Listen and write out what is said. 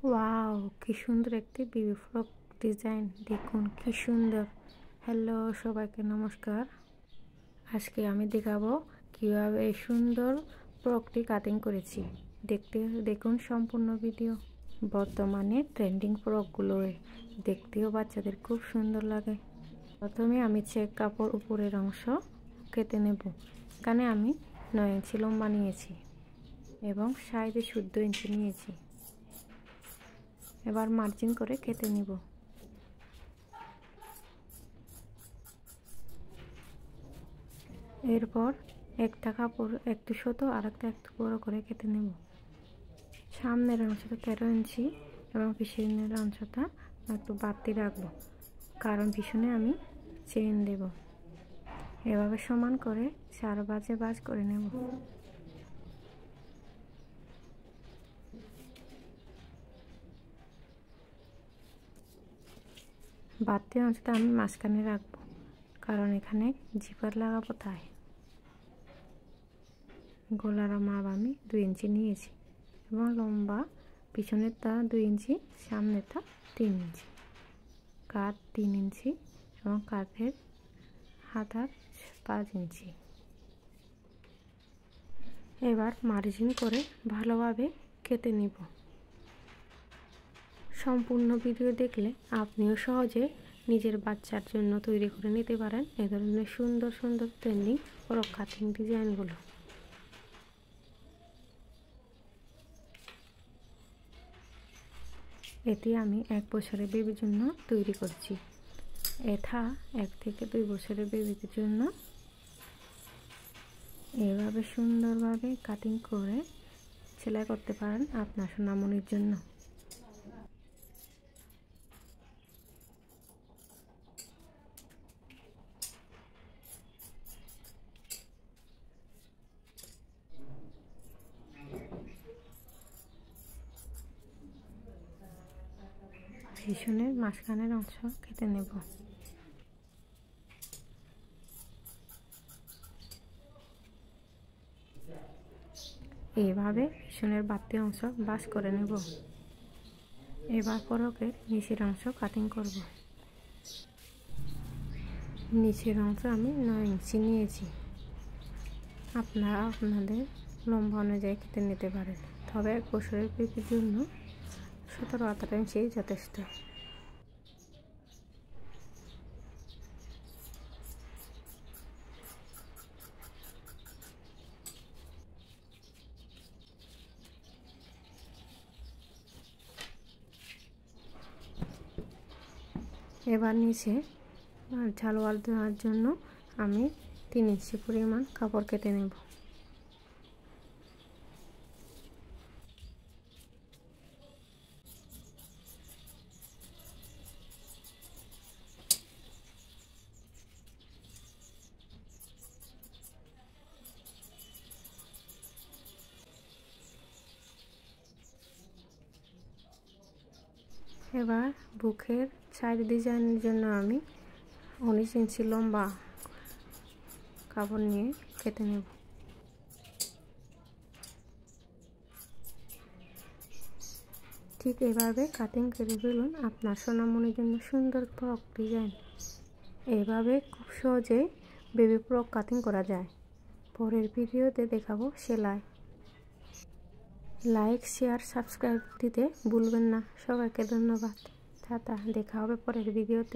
Wow, কি সুন্দর একটি বেবি ফ্রক ডিজাইন, দেখুন কি সুন্দর। হ্যালো সবাইকে নমস্কার। আজকে আমি দেখাবো কিভাবে এই সুন্দর ফ্রকটি কাটিং করেছি। দেখুন সম্পূর্ণ ভিডিও। বর্তমানে ট্রেন্ডিং ফ্রকগুলো দেখতেও বাচ্চাদের খুব সুন্দর লাগে। প্রথমে আমি চেক কাপড় উপরের অংশ কেটে নেব। এখানে আমি 9 ইঞ্চি লম্বা নিয়েছি এবং সাইডে 14 ইঞ্চি নিয়েছি। এবার মার্জিন করে কেটে নিব। এরপর একটা কাপড় একটু ছোট আর একটা একটু বড় করে কেটে নেব। সামনের অংশটা 13 ইঞ্চি এবং পিছনের অংশটা একটু বাড়তি রাখবো, কারণ পিছনে আমি চেইন দেব। এভাবে সমান করে 4 ভাঁজে ভাঁজ করে নেব। বাড়তি অংশটা আমি মাঝখানে রাখবো, কারণ এখানে জিপার লাগাবো তাই। গলার মাপ আমি 2 ইঞ্চি নিয়েছি এবং লম্বা পিছনেরটা 2 ইঞ্চি, সামনেরটা 3 ইঞ্চি, কাঁধ 3 ইঞ্চি এবং কাঁধের হাতার 5 ইঞ্চি। এবার মার্জিন করে ভালোভাবে কেটে নিব। সম্পূর্ণ ভিডিও দেখলে আপনিও সহজে নিজের বাচ্চার জন্য তৈরি করে নিতে পারেন এ ধরনের সুন্দর সুন্দর ট্রেন্ডিং ফ্রক কাটিং ডিজাইনগুলো। এটি আমি 1 বছরের বেবির জন্য তৈরি করছি। এটা 1 থেকে 2 বছরের বেবিদের জন্য। এভাবে সুন্দরভাবে কাটিং করে সেলাই করতে পারেন আপনার সোনামণির জন্য। পিছনের মাঝখানের অংশ কেটে নেব। এইভাবে পিছনের বাড়তি অংশ ভাঁজ করে নেব। এবার ফ্রকের নিচের অংশ কাটিং করব। নিচের অংশ আমি 9 ইঞ্চি নিয়েছি। আপনারা আপনাদের লম্বা অনুযায়ী কেটে নিতে পারেন, তবে 1 বছরের বেবির জন্য 17-18 ইঞ্চি যথেষ্ট। এবার নিচে ঝালওয়াল দেওয়ার জন্য আমি 3 ইঞ্চি পরিমাণ কাপড় কেটে নেব। এবার বুকের সাইড ডিজাইনের জন্য আমি 19 ইঞ্চি লম্বা কাপড় নিয়ে কেটে নেব। ঠিক এভাবে কাটিং করে ফেলুন আপনার সোনামণির জন্য সুন্দর ফ্রক ডিজাইন। এইভাবে খুব সহজে বেবি ফ্রক কাটিং করা যায়। পরের ভিডিওতে দেখাবো সেলাই। লাইক, শেয়ার, সাবস্ক্রাইব দিতে ভুলবেন না। সবাইকে ধন্যবাদ। টাটা, দেখা হবে পরের ভিডিওতে।